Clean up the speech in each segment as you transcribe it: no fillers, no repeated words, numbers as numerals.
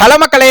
Hello மக்களே.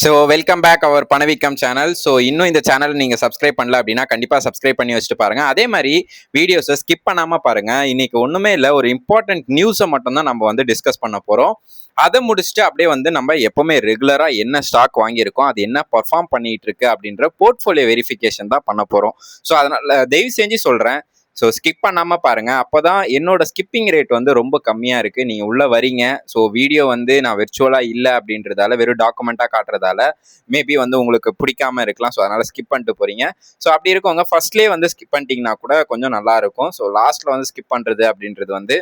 So welcome back அவர் பணவீக்கம் channel. So இன்னும் இந்த சேனல் நீங்கள் சப்ஸ்கிரைப் பண்ணல அப்படின்னா கண்டிப்பாக சப்ஸ்கிரைப் பண்ணி வச்சுட்டு பாருங்க. அதே மாதிரி வீடியோஸை ஸ்கிப் பண்ணாமல் பாருங்க. இன்னைக்கு ஒன்றுமே இல்லை, ஒரு இம்பார்ட்டன்ட் நியூஸை மட்டும்தான் நம்ம வந்து டிஸ்கஸ் பண்ண போகிறோம். அதை முடிச்சுட்டு அப்படியே வந்து நம்ம எப்பவுமே ரெகுலராக என்ன ஸ்டாக் வாங்கியிருக்கோம், அது என்ன பர்ஃபார்ம் பண்ணிட்டு இருக்கு அப்படின்ற போர்ட்ஃபோலியோ வெரிஃபிகேஷன் தான் பண்ண போகிறோம். ஸோ அதனால தயவு செஞ்சு சொல்கிறேன், ஸோ ஸ்கிப் பண்ணாமல் பாருங்கள். அப்போ தான் என்னோட ஸ்கிப்பிங் ரேட் வந்து ரொம்ப கம்மியாக இருக்குது. நீங்கள் உள்ளே வரீங்க, ஸோ வீடியோ வந்து நான் விர்ச்சுவலாக இல்லை அப்படின்றதால வெறும் டாக்குமெண்ட்டாக காட்டுறதால மேபி வந்து உங்களுக்கு பிடிக்காம இருக்கலாம். ஸோ அதனால் ஸ்கிப் பண்ணிட்டு போகிறீங்க. ஸோ அப்படி இருக்கவங்க ஃபர்ஸ்ட்லேயே வந்து ஸ்கிப் பண்ணிட்டீங்கன்னா கூட கொஞ்சம் நல்லா இருக்கும். ஸோ லாஸ்ட்டில் வந்து ஸ்கிப் பண்ணுறது அப்படின்றது வந்து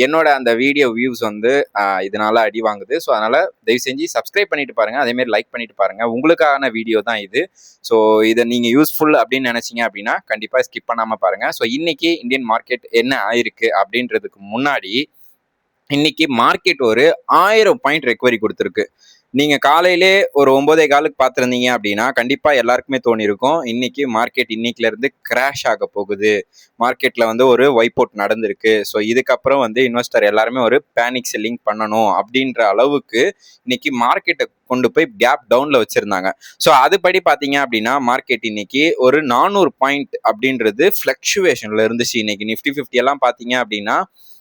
என்னோட அந்த வீடியோ வியூஸ் வந்து இதனால அடி வாங்குது. ஸோ அதனால தயவு செஞ்சு சப்ஸ்கிரைப் பண்ணிட்டு பாருங்க, அதேமாரி லைக் பண்ணிட்டு பாருங்க. உங்களுக்கான வீடியோ தான் இது. ஸோ இதை நீங்க யூஸ்ஃபுல் அப்படின்னு நினைச்சீங்க அப்படின்னா கண்டிப்பா ஸ்கிப் பண்ணாம பாருங்க. ஸோ இன்னைக்கு இந்தியன் மார்க்கெட் என்ன ஆயிருக்கு அப்படின்றதுக்கு முன்னாடி, இன்னைக்கு மார்க்கெட் ஒரு 1000 பாயிண்ட் ரெக்கவரி கொடுத்துருக்கு. நீங்க காலையிலே ஒரு 9:15 பார்த்துருந்தீங்க அப்படின்னா கண்டிப்பா எல்லாருக்குமே தோணிருக்கும், இன்னைக்கு மார்க்கெட் இன்னைக்குல இருந்து கிராஷ் ஆக போகுது, மார்க்கெட்ல வந்து ஒரு வைப் அவுட் நடந்திருக்கு, ஸோ இதுக்கப்புறம் வந்து இன்வெஸ்டர் எல்லாருமே ஒரு பேனிக் செல்லிங் பண்ணணும் அப்படின்ற அளவுக்கு இன்னைக்கு மார்க்கெட்டை கொண்டு போய் கேப் டவுன்ல வச்சிருந்தாங்க. ஸோ அதுபடி பார்த்தீங்க அப்படின்னா மார்க்கெட் இன்னைக்கு ஒரு 400 பாயிண்ட் அப்படின்றது ஃபிளக்சுவேஷன்ல இருந்துச்சு. இன்னைக்கு நிஃப்டி 50 எல்லாம் பார்த்தீங்க அப்படின்னா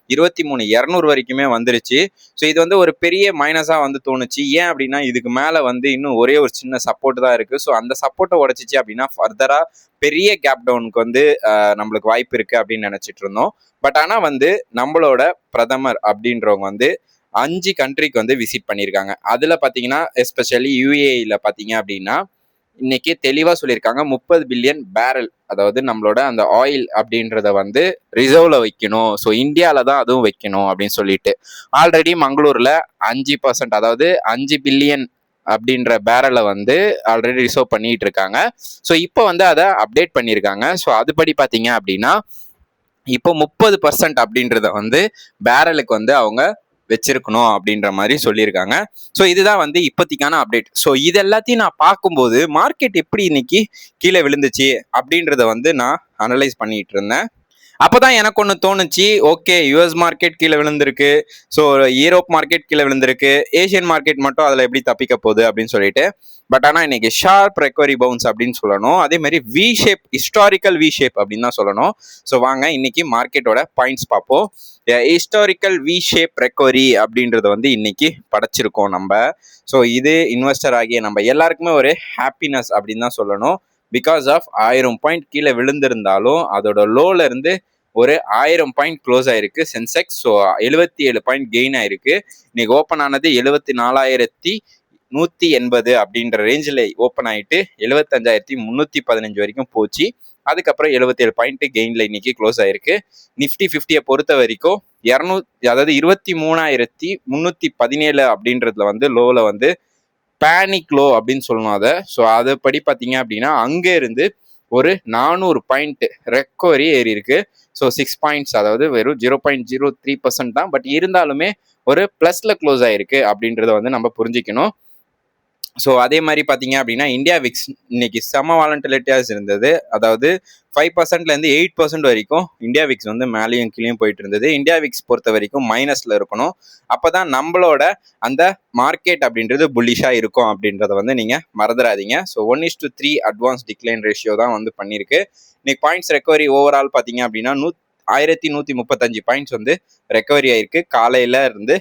23,200 வரைக்குமே வந்துருச்சு. ஸோ இது வந்து ஒரு பெரிய மைனஸாக வந்து தோணுச்சு. ஏன் அப்படின்னா இதுக்கு மேலே வந்து இன்னும் ஒரே ஒரு சின்ன சப்போர்ட் தான் இருக்குது. ஸோ அந்த சப்போர்ட்டை உடச்சிச்சு அப்படின்னா ஃபர்தராக பெரிய கேப் டவுனுக்கு வந்து நம்மளுக்கு வாய்ப்பு இருக்குது அப்படின்னு நினச்சிட்டு இருந்தோம். பட் ஆனால் வந்து நம்மளோட பிரதமர் அப்படின்றவங்க வந்து 5 கண்ட்ரிக்கு வந்து விசிட் பண்ணியிருக்காங்க. அதில் பார்த்தீங்கன்னா எஸ்பெஷலி யூஏஇல பார்த்தீங்க அப்படின்னா இன்னைக்கு தெளிவாக சொல்லியிருக்காங்க, 30 பில்லியன் பேரல், அதாவது நம்மளோட அந்த ஆயில் அப்படின்றத வந்து ரிசர்வ்ல வைக்கணும். ஸோ இந்தியாவில் தான் அதுவும் வைக்கணும் அப்படின்னு சொல்லிட்டு ஆல்ரெடி மங்களூர்ல 5%, அதாவது 5 பில்லியன் அப்படின்ற பேரலை வந்து ஆல்ரெடி ரிசர்வ் பண்ணிட்டு இருக்காங்க. ஸோ இப்போ வந்து அதை அப்டேட் பண்ணியிருக்காங்க. ஸோ அதுபடி பார்த்தீங்க அப்படின்னா இப்போ 30% அப்படின்றத வந்து பேரலுக்கு வந்து அவங்க வச்சிருக்கணும் அப்படின்ற மாதிரி சொல்லியிருக்காங்க. ஸோ இதுதான் வந்து இப்போதைக்கான அப்டேட். ஸோ இது எல்லாத்தையும் நான் பார்க்கும்போது மார்க்கெட் எப்படி இன்னைக்கு கீழே விழுந்துச்சு அப்படின்றத வந்து நான் அனலைஸ் பண்ணிட்டு இருந்தேன். அப்போதான் எனக்கு ஒன்று தோணுச்சு, ஓகே யூஎஸ் மார்க்கெட் கீழே விழுந்திருக்கு, ஸோ யூரோப் மார்க்கெட் கீழே விழுந்திருக்கு, ஏஷியன் மார்க்கெட் மட்டும் அதில் எப்படி தப்பிக்க போகுது அப்படின்னு சொல்லிட்டு. பட் ஆனால் இன்னைக்கு ஷார்ப் ரெக்கவரி பவுன்ஸ் அப்படின்னு சொல்லணும். அதே மாதிரி we shape, historical we shape அப்படின்னு தான் சொல்லணும். ஸோ வாங்க இன்னைக்கு மார்க்கெட்டோட பாயிண்ட்ஸ் பார்ப்போம். ஹிஸ்டாரிக்கல் வி ஷேப் ரெக்கவரி அப்படின்றத வந்து இன்னைக்கு படைச்சிருக்கோம் நம்ம. ஸோ இது இன்வெஸ்டர் ஆகிய நம்ம எல்லாருக்குமே ஒரு ஹாப்பினஸ் அப்படின்னு தான் சொல்லணும். பிகாஸ் ஆஃப் 1000 பாயிண்ட் கீழே விழுந்திருந்தாலும் அதோட லோல இருந்து ஒரு 1000 பாயிண்ட் க்ளோஸ் ஆயிருக்கு சென்செக்ஸ். ஸோ 77 பாயிண்ட் கெயின் ஆயிருக்கு. இன்னைக்கு ஓப்பன் ஆனது 74,180 அப்படின்ற ரேஞ்சில் ஓப்பன் ஆயிட்டு 75,315 வரைக்கும் போச்சு. அதுக்கப்புறம் 77 பாயிண்ட் கெயின்ல இன்னைக்கு க்ளோஸ் ஆயிருக்கு. நிஃப்டி 50 பொறுத்த வரைக்கும் 200, அதாவது 23,317 அப்படின்றதுல வந்து லோல வந்து பேனிக் லோ அப்படின்னு சொல்லணும் அதை. ஸோ அதுபடி பார்த்தீங்க அப்படின்னா அங்கே இருந்து ஒரு 400 பாயிண்ட் ரெக்கவரி ஏறி இருக்கு. ஸோ 6 பாயிண்ட்ஸ், அதாவது வெறும் 0.03% தான், பட் இருந்தாலுமே ஒரு ப்ளஸ்ல க்ளோஸ் ஆயிருக்கு அப்படின்றத வந்து நம்ம புரிஞ்சுக்கணும். ஸோ அதே மாதிரி பார்த்தீங்க அப்படின்னா இந்தியா விக்ஸ் இன்னைக்கு செம வாலண்டிலிட்டியாஸ் இருந்தது. அதாவது 5%லேருந்து 8% வரைக்கும் இந்தியா விக்ஸ் வந்து மேலேயும் கீழேயும் போயிட்டு இருந்தது. இந்தியா விக்ஸ் பொறுத்த வரைக்கும் மைனஸில் இருக்கணும். அப்போ தான் நம்மளோட அந்த மார்க்கெட் அப்படின்றது புல்லிஷாக இருக்கும் அப்படின்றத வந்து நீங்கள் மறந்துடாதீங்க. ஸோ 1:3 அட்வான்ஸ் டிக்ளைன் ரேஷியோ தான் வந்து பண்ணியிருக்கு. இன்னைக்கு பாயிண்ட்ஸ் ரெக்கவரி ஓவரால் பார்த்தீங்க அப்படின்னா 1135 பாயிண்ட்ஸ் வந்து ரெக்கவரி ஆயிருக்கு காலையில இருந்து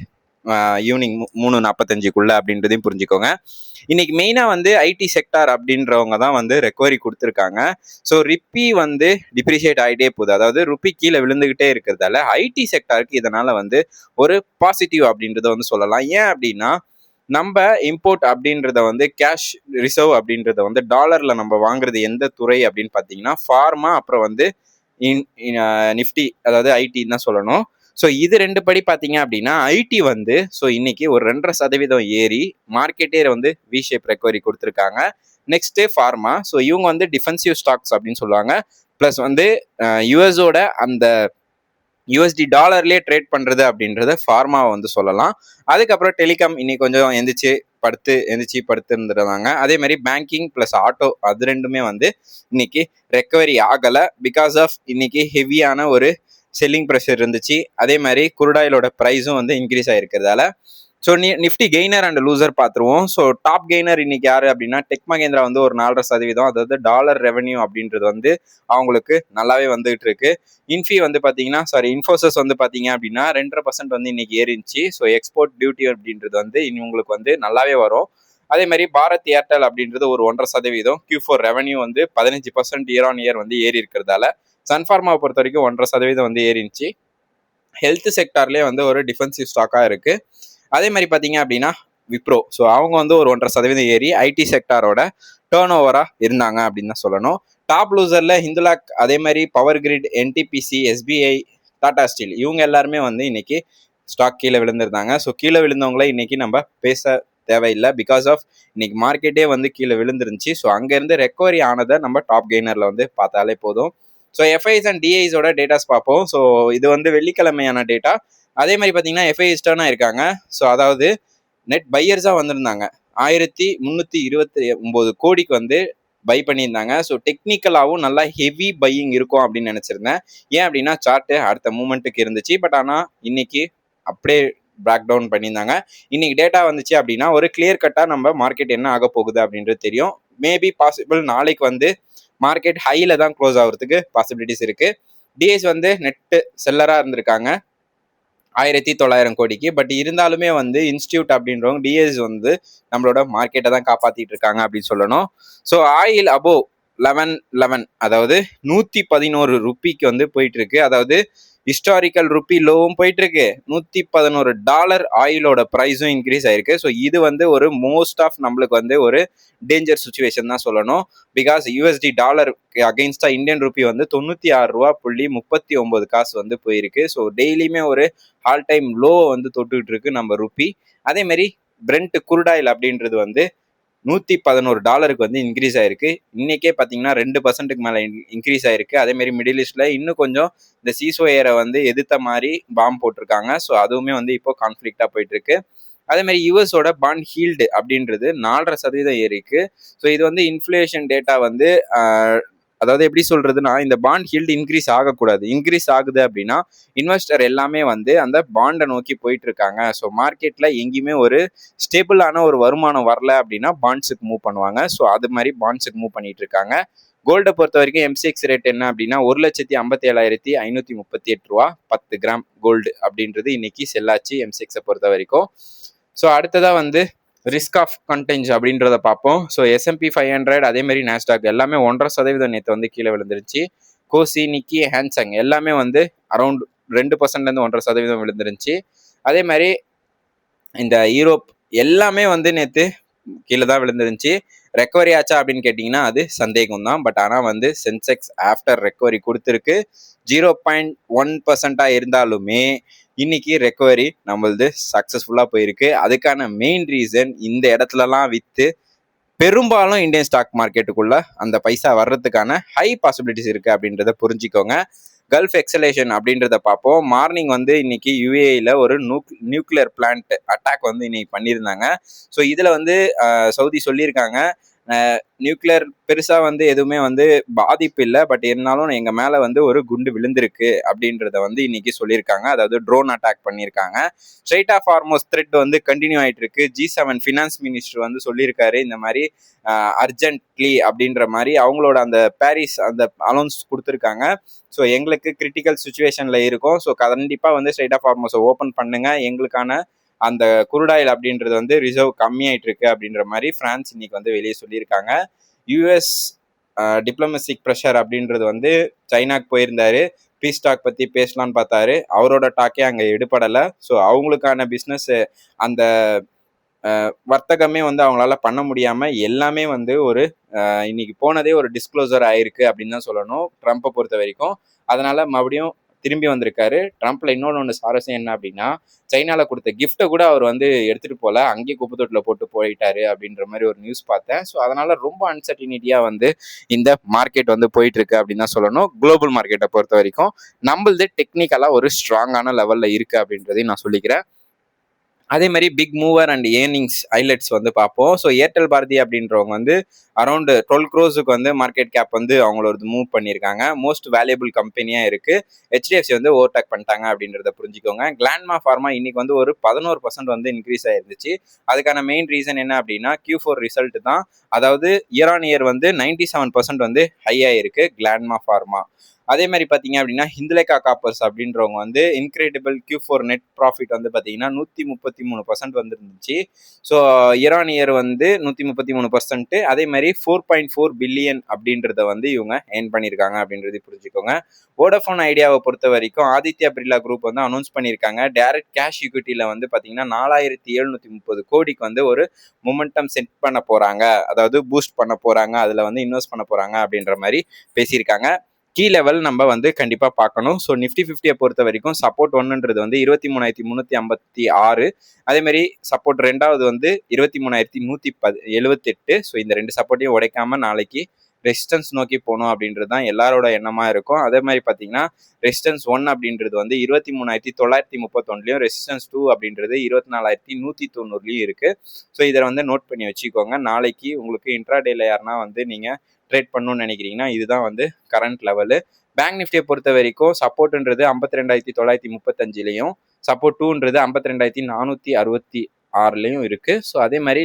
ஈவினிங் 3:45 அப்படின்றதையும் புரிஞ்சுக்கோங்க. இன்னைக்கு மெயினாக வந்து ஐடி செக்டார் அப்படின்றவங்க தான் வந்து ரெக்கவரி கொடுத்துருக்காங்க. ஸோ ரிப்பி வந்து டிப்ரிஷியேட் ஆகிட்டே போகுது, அதாவது ருப்பி கீழே விழுந்துகிட்டே இருக்கிறதால ஐடி செக்டாருக்கு இதனால வந்து ஒரு பாசிட்டிவ் அப்படின்றத வந்து சொல்லலாம். ஏன் அப்படின்னா நம்ம இம்போர்ட் அப்படின்றத வந்து கேஷ் ரிசர்வ் அப்படின்றத வந்து டாலர்ல நம்ம வாங்குறது எந்த துறை அப்படின்னு பார்த்தீங்கன்னா ஃபார்மா, அப்புறம் வந்து நிஃப்டி, அதாவது ஐடின்னு தான் சொல்லணும். ஸோ இது 2 படி பார்த்தீங்க அப்படின்னா ஐடி வந்து ஸோ இன்னைக்கு ஒரு 2.5% ஏறி மார்க்கெட்டே வந்து வி ஷேப் ரெக்கவரி கொடுத்துருக்காங்க. Next pharma. ஸோ இவங்க வந்து டிஃபென்சிவ் ஸ்டாக்ஸ் அப்படின்னு சொல்லுவாங்க. ப்ளஸ் வந்து யுஎஸோட அந்த யூஎஸ்டி டாலர்லேயே ட்ரேட் பண்ணுறது அப்படின்றத ஃபார்மாவை வந்து சொல்லலாம். அதுக்கப்புறம் டெலிகாம் இன்னைக்கு கொஞ்சம் எந்திரிச்சு படுத்து இருந்துருந்தாங்க. அதே மாதிரி பேங்கிங் ப்ளஸ் ஆட்டோ, அது ரெண்டுமே வந்து இன்னைக்கு ரெக்கவரி ஆகலை. பிகாஸ் ஆஃப் இன்னைக்கு ஹெவியான ஒரு செல்லிங் ப்ரெஷர் இருந்துச்சு. அதே மாதிரி குருடாயிலோட ப்ரைஸும் வந்து இன்க்ரீஸ் ஆகிருக்கிறதால so Nifty gainer and loser பார்த்துருவோம். ஸோ டாப் கெய்னர் இன்னைக்கு யாரு அப்படின்னா டெக் மகேந்திரா வந்து ஒரு 4.5%, அதாவது டாலர் ரெவன்யூ அப்படின்றது வந்து அவங்களுக்கு நல்லாவே வந்துகிட்டு இருக்கு. இன்ஃபோசிஸ் வந்து பார்த்தீங்க அப்படின்னா 2.5% வந்து இன்னைக்கு ஏறிச்சு. ஸோ எக்ஸ்போர்ட் டியூட்டி அப்படின்றது வந்து உங்களுக்கு வந்து நல்லாவே வரும். அதே மாதிரி பாரத் ஏர்டெல் அப்படின்றது ஒரு 1.5%, Q4 ரெவன்யூ வந்து 15% இயர் ஆன் இயர் வந்து ஏறி இருக்கிறதால சன்ஃபார்மாவை பொறுத்த வரைக்கும் 1.5% வந்து ஏறிச்சு. ஹெல்த் செக்டார்லேயே வந்து ஒரு டிஃபென்சிவ் ஸ்டாக்காக இருக்கு. அதே மாதிரி பார்த்தீங்க அப்படின்னா விப்ரோ, ஸோ அவங்க வந்து ஒரு 1.5% ஏறி ஐடி செக்டாரோட டேர்ன் ஓவரா இருந்தாங்க அப்படின்னு தான் சொல்லணும். டாப் லூசர்ல ஹிந்துலாக், அதே மாதிரி power grid, NTPC, SBI, Tata steel இவங்க எல்லாருமே வந்து இன்னைக்கு ஸ்டாக் கீழே விழுந்திருந்தாங்க. ஸோ கீழே விழுந்தவங்கள இன்னைக்கு நம்ம பேச தேவையில்லை, பிகாஸ் ஆஃப் இன்னைக்கு மார்க்கெட்டே வந்து கீழே விழுந்துருந்துச்சு. ஸோ அங்கேருந்து ரெக்கவரி ஆனதை நம்ம டாப் கெய்னர்ல வந்து பார்த்தாலே போதும். ஸோ எஃப்ஐஸ் அண்ட் டிஐஸோட டேட்டாஸ் பார்ப்போம். ஸோ இது வந்து வெள்ளிக்கிழமையான டேட்டா. அதே மாதிரி பார்த்தீங்கன்னா எஃப்ஐஸ் டர்ன் ஆயிருக்காங்க. ஸோ அதாவது நெட் பையர்ஸாக வந்திருந்தாங்க. 1329 கோடிக்கு வந்து பை பண்ணியிருந்தாங்க. ஸோ டெக்னிக்கலாகவும் நல்லா ஹெவி பையிங் இருக்கும் அப்படின்னு நினச்சிருந்தேன். ஏன் அப்படின்னா சார்ட்டு அடுத்த மூமெண்ட்டுக்கு இருந்துச்சு. பட் ஆனால் இன்னைக்கு அப்படியே பேக் டவுன் பண்ணியிருந்தாங்க. இன்னைக்கு டேட்டா வந்துச்சு அப்படின்னா ஒரு கிளியர் கட்டாக நம்ம மார்க்கெட் என்ன ஆக போகுது அப்படின்றது தெரியும். மேபி பாசிபிள் நாளைக்கு வந்து மார்க்கெட் ஹையில் தான் க்ளோஸ் ஆகிறதுக்கு பாசிபிலிட்டிஸ் இருக்கு. டிஎஸ் வந்து நெட்டு செல்லராக இருந்திருக்காங்க 1900 கோடிக்கு. பட் இருந்தாலுமே வந்து இன்ஸ்டியூட் அப்படின்றவங்க டிஎஸ் வந்து நம்மளோட மார்க்கெட்டை தான் காப்பாற்றிட்டு இருக்காங்க அப்படின்னு சொல்லணும். ஸோ ஆயில் அபோவ் 1111, அதாவது 111 ருப்பிக்கு வந்து போயிட்டு இருக்கு. அதாவது ஹிஸ்டாரிக்கல் ருப்பி லோவும் போயிட்டு இருக்கு. $111 ஆயிலோட ப்ரைஸும் இன்க்ரீஸ் ஆயிருக்கு. ஸோ இது வந்து ஒரு மோஸ்ட் ஆஃப் நம்மளுக்கு வந்து ஒரு டேஞ்சர் சுச்சுவேஷன் தான் சொல்லணும். Because USD dollar against a Indian rupee வந்து $96.39 வந்து போயிருக்கு. ஸோ டெய்லியுமே ஒரு ஆல் டைம் லோ வந்து தொட்டுக்கிட்டு இருக்கு நம்ம ருப்பி. அதே மாதிரி பிரெண்ட் குருடாயில் அப்படின்றது வந்து $111 வந்து இன்க்ரீஸ் ஆயிருக்கு. இன்னைக்கே பார்த்தீங்கன்னா 2% மேலே இன்க்ரீஸ் ஆயிருக்கு. அதே மாதிரி மிடில் ஈஸ்ட்ல இன்னும் கொஞ்சம் இந்த சீசோயரை வந்து எதிர்த்த மாதிரி பாம்பு போட்டிருக்காங்க. ஸோ அதுவுமே வந்து இப்போ கான்ஃபிளிக்டா போயிட்டு இருக்கு. அதே மாதிரி யூஎஸோட பாண்ட் ஹீல்டு அப்படின்றது 4.5% ஏறிக்கு. ஸோ இது வந்து இன்ஃப்ளேஷன் டேட்டா வந்து அதாவது எப்படி சொல்றதுன்னா, இந்த பாண்ட் ஹீல்டு இன்க்ரீஸ் ஆகக்கூடாது. இன்க்ரீஸ் ஆகுது அப்படின்னா இன்வெஸ்டர் எல்லாமே வந்து அந்த பாண்டை நோக்கி போயிட்டு இருக்காங்க. ஸோ மார்க்கெட்ல எங்கேயுமே ஒரு ஸ்டேபிளான ஒரு வருமானம் வரல அப்படின்னா பாண்ட்ஸுக்கு மூவ் பண்ணுவாங்க. ஸோ அது மாதிரி பாண்ட்ஸுக்கு மூவ் பண்ணிட்டு இருக்காங்க. கோல்டை பொறுத்த வரைக்கும் எம்சிஎக்ஸ் ரேட் என்ன அப்படின்னா $1,57,538 10 கிராம் கோல்டு அப்படின்றது இன்னைக்கு செல்லாச்சு எம்சிஎக்ஸை பொறுத்த வரைக்கும். ஸோ அடுத்ததாக வந்து ரிஸ்க் ஆஃப் கண்டென்ஜ் அப்படின்றத பார்ப்போம். ஸோ S&P 500, அதே மாதிரி நாஸ்டாக் எல்லாமே 1.5% நேற்று வந்து கீழே விழுந்துருச்சு. கோசி, நிக்கி, ஹேன்சங் எல்லாமே வந்து அரௌண்ட் 2%லேருந்து 1.5% விழுந்துருந்துச்சு. அதே மாதிரி இந்த யூரோப் எல்லாமே வந்து நேற்று கீழே தான் விழுந்துருந்துச்சு. ரெக்கவரி ஆச்சா அப்படின்னு கேட்டிங்கன்னா அது சந்தேகம் தான். பட் ஆனால் வந்து சென்செக்ஸ் ஆஃப்டர் ரெக்கவரி கொடுத்துருக்கு. 0.1% இருந்தாலுமே இன்னைக்கு ரெக்கவரி நம்மளது சக்ஸஸ்ஃபுல்லாக போயிருக்கு. அதுக்கான மெயின் ரீசன் இந்த இடத்துலலாம் விற்று பெரும்பாலும் இந்தியன் ஸ்டாக் மார்க்கெட்டுக்குள்ள அந்த பைசா வர்றதுக்கான ஹை பாசிபிலிட்டிஸ் இருக்கு அப்படின்றத புரிஞ்சுக்கோங்க. கல்ஃப் எக்ஸலேஷன் அப்படின்றத பார்ப்போம். மார்னிங் வந்து இன்னைக்கு யுஏஇல ஒரு நியூக்ளியர் பிளான்ட் அட்டாக் வந்து இன்னைக்கு பண்ணியிருந்தாங்க. ஸோ இதில் வந்து சவுதி சொல்லியிருக்காங்க, நியூக்ளியர் பெருசா வந்து எதுவுமே வந்து பாதிப்பு இல்லை, பட் இருந்தாலும் எங்க மேல வந்து ஒரு குண்டு விழுந்திருக்கு அப்படின்றத வந்து இன்னைக்கு சொல்லியிருக்காங்க. அதாவது ட்ரோன் அட்டாக் பண்ணியிருக்காங்க. ஸ்ட்ரெயிட் ஆஃப் ஹார்மோஸ் த்ரெட் வந்து கண்டினியூ ஆயிட்டு இருக்கு. G7 ஃபினான்ஸ் மினிஸ்டர் வந்து சொல்லியிருக்காரு இந்த மாதிரி அர்ஜென்ட்லி அப்படின்ற மாதிரி அவங்களோட அந்த பாரிஸ் அந்த அனௌன்ஸ் கொடுத்துருக்காங்க. ஸோ எங்களுக்கு கிரிட்டிக்கல் சுச்சுவேஷன்ல இருக்கும். ஸோ கண்டிப்பா வந்து ஸ்ட்ரெயிட் ஆஃப் ஹார்மோஸை ஓப்பன் பண்ணுங்க, எங்களுக்கான அந்த குருடாயில் அப்படின்றது வந்து ரிசர்வ் கம்மியாயிட்டு இருக்கு அப்படின்ற மாதிரி பிரான்ஸ் இன்னைக்கு வந்து வெளியே சொல்லியிருக்காங்க. யூஎஸ் டிப்ளமேசிக் ப்ரெஷர் அப்படின்றது வந்து சைனாக்கு போயிருந்தாரு. பீஸ் டாக் பற்றி பேசலான்னு பார்த்தாரு. அவரோட டாக்கே அங்கே எடுபடலை. ஸோ அவங்களுக்கான பிஸ்னஸ் அந்த வர்த்தகமே வந்து அவங்களால பண்ண முடியாமல் எல்லாமே வந்து ஒரு இன்னைக்கு போனதே ஒரு டிஸ்க்ளோசர் ஆயிருக்கு அப்படின்னு தான் சொல்லணும் ட்ரம்ப்பை பொறுத்த வரைக்கும். அதனால மறுபடியும் திரும்பி வந்திருக்காரு. ட்ரம்ப்ல இன்னொன்று சுவாரஸ்யம் என்ன அப்படின்னா, சைனால கொடுத்த கிஃப்ட்டை கூட அவர் வந்து எடுத்துட்டு போல, அங்கேயே குப்பை தொட்டில் போட்டு போயிட்டாரு அப்படின்ற மாதிரி ஒரு நியூஸ் பார்த்தேன். ஸோ அதனால ரொம்ப அன்சர்டினிட்டியா வந்து இந்த மார்க்கெட் வந்து போயிட்டு இருக்கு அப்படின்னு தான் சொல்லணும். குளோபல் மார்க்கெட்டை பொறுத்த வரைக்கும் நம்மளது டெக்னிக்கலா ஒரு ஸ்ட்ராங்கான லெவல்ல இருக்கு அப்படின்றதையும் நான் சொல்லிக்கிறேன். அதே மாதிரி பிக் மூவர் அண்ட் ஏர்னிங்ஸ் ஹைலைட்ஸ் வந்து பார்ப்போம். ஸோ ஏர்டெல் பாரதி அப்படின்றவங்க வந்து அரௌண்ட் 12 crores வந்து மார்க்கெட் கேப் வந்து அவங்களோட மூவ் பண்ணியிருக்காங்க. மோஸ்ட் வேல்யூபிள் கம்பெனியாக இருக்கு. ஹெச்டிஎஃப்சி வந்து ஓவர்டேக் பண்ணிட்டாங்க அப்படின்றத புரிஞ்சுக்கோங்க. கிளான்மா ஃபார்மா இன்னைக்கு வந்து ஒரு 11% வந்து இன்க்ரீஸ் ஆயிருந்துச்சு. அதுக்கான மெயின் ரீசன் என்ன அப்படின்னா Q4 ரிசல்ட் தான். அதாவது இயர் ஆன் இயர் வந்து 97% வந்து ஹை ஆயிருக்கு கிளான்மா ஃபார்மா. அதே மாதிரி பார்த்தீங்க அப்படின்னா ஹிந்துலேகா காப்பர்ஸ் அப்படின்றவங்க வந்து இன்கிரெடிபிள் Q4 நெட் ப்ராஃபிட் வந்து பார்த்தீங்கன்னா 133% வந்துருந்துச்சு. ஸோ இயர் ஆன் இயர் வந்து 133%. அதே மாதிரி 4.4 பில்லியன் அப்படின்றத வந்து இவங்க ஏர்ன் பண்ணியிருக்காங்க அப்படின்றது புரிஞ்சுக்கோங்க. வோடஃபோன் ஐடியாவை பொறுத்த வரைக்கும் ஆதித்யா பிர்லா குரூப் வந்து அனௌன்ஸ் பண்ணியிருக்காங்க. டைரக்ட் கேஷ் ஈக்விட்டியில் வந்து பார்த்தீங்கன்னா 4730 கோடிக்கு வந்து ஒரு மொமெண்டம் செட் பண்ண போகிறாங்க, அதாவது பூஸ்ட் பண்ண போகிறாங்க, அதில் வந்து இன்வெஸ்ட் பண்ண போகிறாங்க அப்படின்ற மாதிரி பேசியிருக்காங்க. கீ லெவல் நம்ம வந்து கண்டிப்பா பார்க்கணும். ஸோ நிஃப்டி 50 பொறுத்த வரைக்கும் சப்போர்ட் ஒன்றுன்றது வந்து 23,356. அதே மாதிரி சப்போர்ட் ரெண்டாவது வந்து 23,178. ஸோ இந்த ரெண்டு சப்போர்ட்டையும் உடைக்காம நாளைக்கு ரெசிஸ்டன்ஸ் நோக்கி போகணும் அப்படின்றது தான் எல்லாரோட எண்ணமா இருக்கும். அதே மாதிரி பார்த்தீங்கன்னா ரெசிஸ்டன்ஸ் 1 அப்படின்றது வந்து 23,931, ரெசிஸ்டன்ஸ் 2 அப்படின்றது 24,190 இருக்கு. ஸோ இதை வந்து நோட் பண்ணி வச்சுக்கோங்க. நாளைக்கு உங்களுக்கு இன்ட்ராடேல யாருன்னா வந்து நீங்க ட்ரேட் பண்ணணும்னு நினைக்கிறீங்கன்னா இதுதான் வந்து கரண்ட் லெவலு. பேங்க் நிஃப்டியை பொறுத்த வரைக்கும் சப்போர்ட்ன்றது 52,935, சப்போர்ட் 2ன்றது 52,466 இருக்கு. ஸோ அதே மாதிரி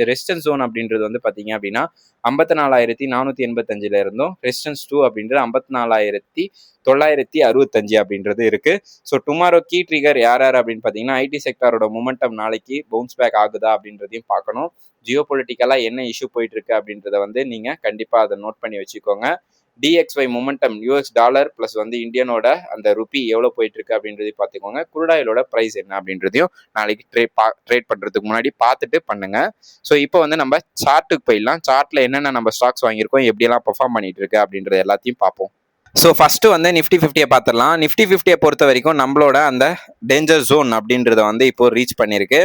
ரெசிஸ்டன்ஸ் ஜோன் அப்படின்றது வந்து பார்த்தீங்க அப்படின்னா 54,485 இருந்தும், ரெசிஸ்டன்ஸ் 2 அப்படின்றது 54,965 அப்படின்றது இருக்கு. ஸோ டுமாரோ கீ ட்ரிகர் யார் அப்படின்னு பார்த்தீங்கன்னா ஐடி செக்டாரோட மொமெண்டம் நாளைக்கு பவுன்ஸ் பேக் ஆகுதா அப்படின்றதையும் பார்க்கணும். ஜியோ பொலிட்டிக்கலா என்ன இஷ்யூ போயிட்டு இருக்கு அப்படின்றத வந்து நீங்க கண்டிப்பா அதை நோட் பண்ணி வச்சுக்கோங்க. DXY momentum US dollar plus வந்து இந்தியனோட அந்த ருபி எவ்வளவு போயிட்டு இருக்கு அப்படின்றதையும் பார்த்துக்கோங்க. குருடாயிலோட பிரைஸ் என்ன அப்படின்றதையும் நாளைக்கு ட்ரேட் பண்றதுக்கு முன்னாடி பார்த்துட்டு பண்ணுங்க. ஸோ இப்போ வந்து நம்ம சார்ட்டுக்கு போயிடலாம். சார்ட்ல என்னென்ன நம்ம ஸ்டாக்ஸ் வாங்கியிருக்கோம், எப்படியெல்லாம் பெர்ஃபார்ம் பண்ணிட்டு இருக்கு அப்படின்றத எல்லாத்தையும் பார்ப்போம். ஸோ ஃபர்ஸ்ட் வந்து நிஃப்டி 50 பார்த்துடலாம். நிஃப்டி 50 பொறுத்த வரைக்கும் நம்மளோட அந்த டேஞ்சர் ஜோன் அப்படின்றத வந்து இப்போ ரீச் பண்ணியிருக்கு.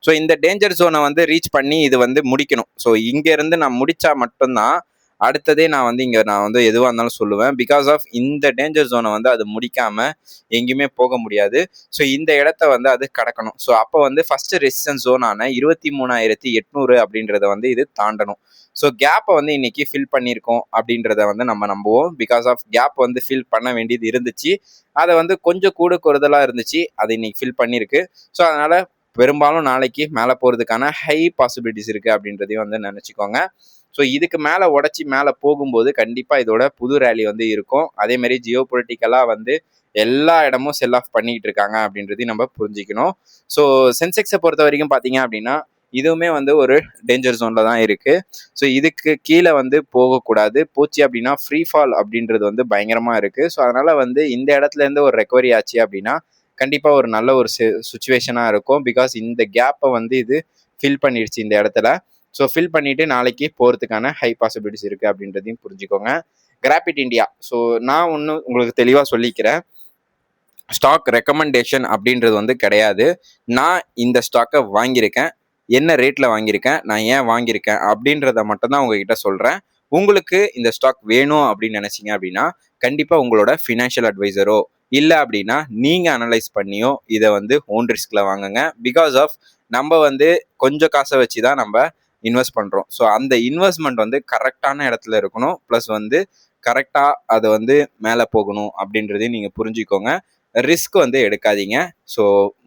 ஸோ இந்த டேஞ்சர் ஜோனை வந்து ரீச் பண்ணி இது வந்து முடிக்கணும். ஸோ இங்கேருந்து நான் முடிச்சா மட்டும்தான் அடுத்ததே நான் வந்து எதுவாக இருந்தாலும் சொல்லுவேன். பிகாஸ் ஆஃப் இந்த டேஞ்சர் ஜோனை வந்து அது முடிக்காம எங்கேயுமே போக முடியாது. ஸோ இந்த இடத்த வந்து அது கடக்கணும். ஸோ அப்போ வந்து ஃபர்ஸ்ட் ரெசிஸ்டன்ஸ் ஜோனான 23,800 அப்படின்றத வந்து இது தாண்டணும். ஸோ கேப்பை வந்து இன்னைக்கு ஃபில் பண்ணியிருக்கோம் அப்படின்றத வந்து நம்ம நம்புவோம். பிகாஸ் ஆஃப் கேப் வந்து ஃபில் பண்ண வேண்டியது இருந்துச்சு. அதை வந்து கொஞ்சம் கூட குறைதலாக இருந்துச்சு, அதை இன்னைக்கு ஃபில் பண்ணியிருக்கு. ஸோ அதனால பெரும்பாலும் நாளைக்கு மேலே போகிறதுக்கான ஹை பாசிபிலிட்டிஸ் இருக்குது அப்படின்றதையும் வந்து நினச்சிக்கோங்க. ஸோ இதுக்கு மேலே உடச்சி மேலே போகும்போது கண்டிப்பாக இதோட புது ரேலி வந்து இருக்கும். அதே மாதிரி ஜியோ பொலிட்டிக்கலாக வந்து எல்லா இடமும் செல் ஆஃப் பண்ணிக்கிட்டு இருக்காங்க அப்படின்றதையும் நம்ம புரிஞ்சிக்கணும். ஸோ சென்செக்ஸை பொறுத்த வரைக்கும் பார்த்தீங்க அப்படின்னா இதுவுமே வந்து ஒரு டேஞ்சர் ஜோனில் தான் இருக்குது. ஸோ இதுக்கு கீழே வந்து போகக்கூடாது. போச்சு அப்படின்னா ஃப்ரீ ஃபால் அப்படின்றது வந்து பயங்கரமாக இருக்குது. ஸோ அதனால் வந்து இந்த இடத்துலேருந்து ஒரு ரெக்கவரி ஆச்சு அப்படின்னா கண்டிப்பாக ஒரு நல்ல ஒரு சுச்சுவேஷனாக இருக்கும். பிகாஸ் இந்த கேப்பை வந்து இது ஃபில் பண்ணிடுச்சு இந்த இடத்துல. ஸோ ஃபில் பண்ணிவிட்டு நாளைக்கு போகிறதுக்கான ஹை பாசிபிலிட்டிஸ் இருக்குது அப்படின்றதையும் புரிஞ்சுக்கோங்க. கிராபிட் இந்தியா, ஸோ நான் ஒன்று உங்களுக்கு தெளிவாக சொல்லிக்கிறேன். ஸ்டாக் ரெக்கமெண்டேஷன் அப்படின்றது வந்து கிடையாது. நான் இந்த ஸ்டாக்கை வாங்கியிருக்கேன், என்ன ரேட்டில் வாங்கியிருக்கேன், நான் ஏன் வாங்கியிருக்கேன் அப்படின்றத மட்டும்தான் உங்ககிட்ட சொல்கிறேன். உங்களுக்கு இந்த ஸ்டாக் வேணும் அப்படின்னு நினச்சிங்க அப்படின்னா கண்டிப்பாக உங்களோட ஃபினான்ஷியல் அட்வைசரோ இல்லை அப்படின்னா நீங்கள் அனலைஸ் பண்ணியோ இதை வந்து ஓன் ரிஸ்கில் வாங்குங்க. பிகாஸ் ஆஃப் நம்ம வந்து கொஞ்சம் காசை வச்சு தான் நம்ம இன்வெஸ்ட் பண்ணுறோம். ஸோ அந்த இன்வெஸ்ட்மெண்ட் வந்து கரெக்டான இடத்துல இருக்கணும். ப்ளஸ் வந்து கரெக்டாக அதை வந்து மேலே போகணும் அப்படின்றதையும் நீங்கள் புரிஞ்சுக்கோங்க. ரிஸ்க் வந்து எடுக்காதீங்க. ஸோ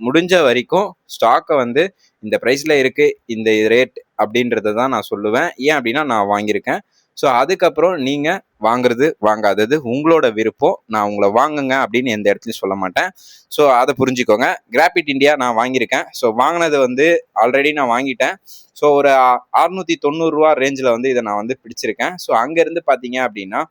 முடிஞ்ச வரைக்கும் ஸ்டாக்கை வந்து இந்த ப்ரைஸில் இருக்குது, இந்த ரேட் அப்படின்றத தான் நான் சொல்லுவேன். ஏன் அப்படின்னா நான் வாங்கியிருக்கேன். ஸோ அதுக்கப்புறம் நீங்கள் வாங்குறது வாங்காதது உங்களோட விருப்பம். நான் உங்களை வாங்குங்க அப்படின்னு எந்த இடத்துலையும் சொல்ல மாட்டேன். ஸோ அதை புரிஞ்சுக்கோங்க. கிராபிட் இந்தியா நான் வாங்கியிருக்கேன். ஸோ வாங்கினது வந்து ஆல்ரெடி நான் வாங்கிட்டேன். ஸோ ஒரு 690 ரேஞ்சில் வந்து இதை நான் வந்து பிடிச்சிருக்கேன். ஸோ அங்கேருந்து பார்த்தீங்க அப்படின்னா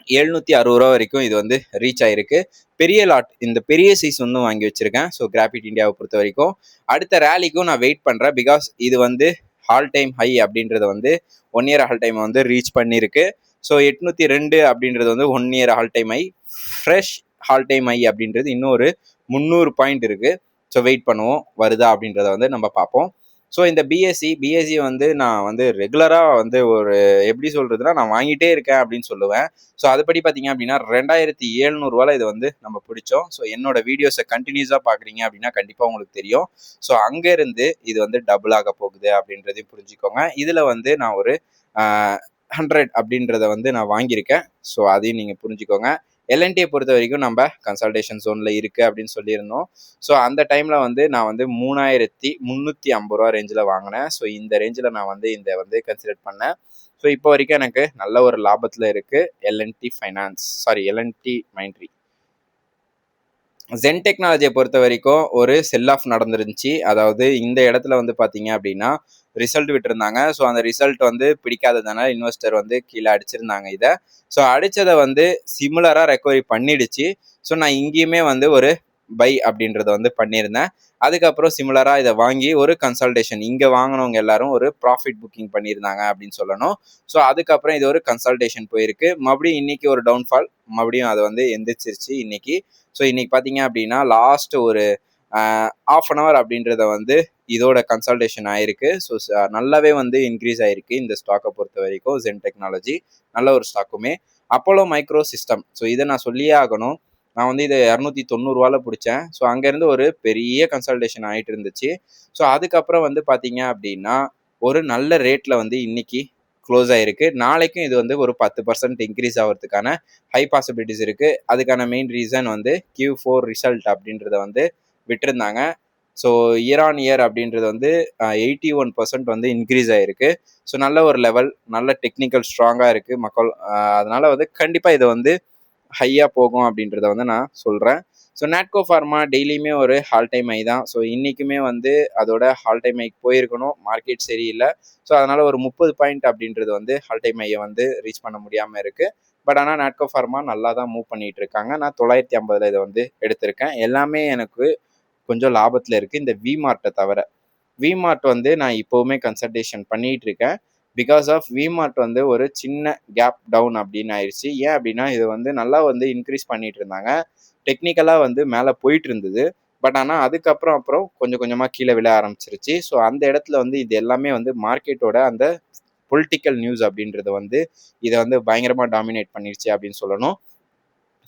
760 வரைக்கும் இது வந்து ரீச் ஆயிருக்கு. பெரிய லாட், இந்த பெரிய சைஸ் வந்து வாங்கி வச்சிருக்கேன். ஸோ கிராபிட் இந்தியாவை பொறுத்த வரைக்கும் அடுத்த ரேலிக்கும் நான் வெயிட் பண்ணுறேன். பிகாஸ் இது வந்து ஆல் டைம் ஹை அப்படின்றத வந்து 1 இயர் ஆல் டைம் வந்து ரீச் பண்ணியிருக்கு. ஸோ 802 அப்படின்றது வந்து 1 year all time high. Fresh all time high அப்படின்றது இன்னொரு 300 பாயிண்ட் இருக்குது. ஸோ வெயிட் பண்ணுவோம் வருதா அப்படின்றத வந்து நம்ம பார்ப்போம். ஸோ இந்த பிஎஸ்சி வந்து நான் வந்து ரெகுலராக வந்து ஒரு எப்படி சொல்றதுன்னா நான் வாங்கிட்டே இருக்கேன் அப்படின்னு சொல்லுவேன். ஸோ அதுபடி பார்த்தீங்க அப்படின்னா 2700 இது வந்து நம்ம பிடிச்சோம். ஸோ என்னோட வீடியோஸை கண்டினியூஸாக பார்க்குறீங்க அப்படின்னா கண்டிப்பாக உங்களுக்கு தெரியும். ஸோ அங்கேருந்து இது வந்து டபுள் ஆக போகுது அப்படின்றதையும் புரிஞ்சுக்கோங்க. இதில் வந்து நான் ஒரு 100 அப்படின்றத வந்து நான் வாங்கியிருக்கேன். ஸோ அதையும் நீங்கள் புரிஞ்சுக்கோங்க. எல்என்டியை பொறுத்த வரைக்கும் நம்ம கன்சல்டேஷன் ஜோனில் இருக்குது அப்படின்னு சொல்லியிருந்தோம். ஸோ அந்த டைமில் வந்து நான் வந்து 3350 ரேஞ்சில் வாங்கினேன். ஸோ இந்த ரேஞ்சில் நான் வந்து இந்த வந்து கன்சிடர் பண்ணேன். ஸோ இப்போ வரைக்கும் எனக்கு நல்ல ஒரு லாபத்தில் இருக்குது எல்என்டி மைண்ட்ரி. ஜென் டெக்னாலஜியை பொறுத்த வரைக்கும் ஒரு செல் ஆஃப் நடந்துருந்துச்சு. அதாவது இந்த இடத்துல வந்து பார்த்தீங்க அப்படின்னா ரிசல்ட் விட்டுருந்தாங்க. ஸோ அந்த ரிசல்ட் வந்து பிடிக்காததுனால இன்வெஸ்டர் வந்து கீழே அடிச்சிருந்தாங்க இதை. ஸோ அடித்ததை வந்து சிமிலராக ரெக்கவரி பண்ணிடுச்சு. ஸோ நான் இங்கேயுமே வந்து ஒரு பை அப்படின்றத வந்து பண்ணியிருந்தேன். அதுக்கப்புறம் சிமிலராக இதை வாங்கி ஒரு கன்சல்டேஷன் இங்கே வாங்கினவங்க எல்லாரும் ஒரு ப்ராஃபிட் புக்கிங் பண்ணியிருந்தாங்க அப்படின்னு சொல்லணும். ஸோ அதுக்கப்புறம் இது ஒரு கன்சல்டேஷன் போயிருக்கு. மறுபடியும் இன்னைக்கு ஒரு டவுன்ஃபால், மறுபடியும் அதை வந்து எந்திரிச்சிருச்சு இன்னைக்கு. ஸோ இன்னைக்கு பார்த்தீங்க அப்படின்னா லாஸ்ட் ஒரு ½ அன் ஹவர் அப்படின்றத வந்து இதோட கன்சல்டேஷன் ஆயிருக்கு. ஸோ நல்லாவே வந்து இன்க்ரீஸ் ஆயிருக்கு இந்த ஸ்டாக்கை பொறுத்த வரைக்கும். ஜென் டெக்னாலஜி நல்ல ஒரு ஸ்டாக்குமே. அப்போலோ மைக்ரோ சிஸ்டம், ஸோ இதை நான் சொல்லியே ஆகணும். நான் வந்து இதை 290 பிடிச்சேன். ஸோ அங்கேருந்து ஒரு பெரிய கன்சல்டேஷன் ஆகிட்டு இருந்துச்சு. ஸோ அதுக்கப்புறம் வந்து பார்த்தீங்க அப்படின்னா ஒரு நல்ல ரேட்டில் வந்து இன்னைக்கு க்ளோஸ் ஆகிருக்கு. நாளைக்கும் இது வந்து ஒரு 10% இன்க்ரீஸ் ஆகிறதுக்கான ஹை பாசிபிலிட்டிஸ் இருக்குது. அதுக்கான மெயின் ரீசன் வந்து Q4 ரிசல்ட் அப்படின்றத வந்து விட்டுருந்தாங்க. ஸோ இயர் ஆன் இயர் அப்படின்றது வந்து 81% வந்து இன்க்ரீஸ் ஆகிருக்கு. ஸோ நல்ல ஒரு லெவல், நல்ல டெக்னிக்கல் ஸ்ட்ராங்காக இருக்குது மக்கள். அதனால் வந்து கண்டிப்பாக இதை வந்து ஹையாக போகும் அப்படின்றத வந்து நான் சொல்கிறேன். ஸோ நாட்கோ ஃபார்மா டெய்லியுமே ஒரு ஹால் டைம் ஹை தான். ஸோ இன்றைக்குமே வந்து அதோட ஹால் டைம் ஹைக்கு போயிருக்கணும். மார்க்கெட் சரியில்லை. ஸோ அதனால் ஒரு 30 பாயிண்ட் அப்படின்றது வந்து ஹால் டைம் ஹையை வந்து ரீச் பண்ண முடியாமல் இருக்குது. பட் ஆனால் நாட்கோ ஃபார்மா நல்லா தான் மூவ் பண்ணிகிட்டு இருக்காங்க. நான் 950 இதை வந்து எடுத்திருக்கேன். எல்லாமே எனக்கு கொஞ்சம் லாபத்தில் இருக்குது இந்த விமார்ட்டை தவிர. விமார்ட் வந்து நான் இப்போவுமே கன்சல்டேஷன் பண்ணிகிட்டு இருக்கேன். பிகாஸ் ஆஃப் விமார்ட் வந்து ஒரு சின்ன கேப் டவுன் அப்படின்னு ஆயிடுச்சு. ஏன் அப்படின்னா இது வந்து நல்லா வந்து இன்க்ரீஸ் பண்ணிட்டு இருந்தாங்க. டெக்னிக்கலாக வந்து மேலே போயிட்டு இருந்தது. பட் ஆனால் அதுக்கப்புறம் கொஞ்சம் கொஞ்சமாக கீழே விழ ஆரம்பிச்சிருச்சு. ஸோ அந்த இடத்துல வந்து இது எல்லாமே வந்து மார்க்கெட்டோட அந்த பொலிட்டிக்கல் நியூஸ் அப்படின்றத வந்து இதை வந்து பயங்கரமாக டாமினேட் பண்ணிருச்சு அப்படின்னு சொல்லணும்.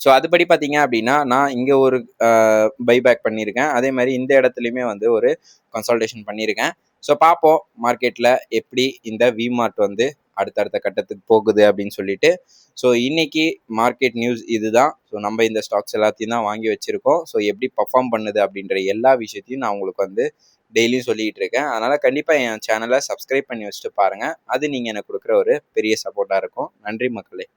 ஸோ அதுபடி பார்த்தீங்க அப்படின்னா நான் இங்கே ஒரு பைபேக் பண்ணியிருக்கேன். அதே மாதிரி இந்த இடத்துலையுமே வந்து ஒரு கன்சல்டேஷன் பண்ணியிருக்கேன். ஸோ பார்ப்போம் மார்க்கெட்டில் எப்படி இந்த விமார்ட் வந்து அடுத்தடுத்த கட்டத்துக்கு போகுது அப்படின்னு சொல்லிட்டு. ஸோ இன்னைக்கு மார்க்கெட் நியூஸ் இதுதான். ஸோ நம்ம இந்த ஸ்டாக்ஸ் எல்லாத்தையும் தான் வாங்கி வச்சுருக்கோம். ஸோ எப்படி பர்ஃபார்ம் பண்ணுது அப்படின்ற எல்லா விஷயத்தையும் நான் உங்களுக்கு வந்து டெய்லியும் சொல்லிகிட்டு இருக்கேன். அதனால் கண்டிப்பாக என் சேனலை சப்ஸ்கிரைப் பண்ணி வச்சுட்டு பாருங்கள். அது நீங்கள் எனக்கு கொடுக்குற ஒரு பெரிய சப்போர்ட்டாக இருக்கும். நன்றி மக்களே.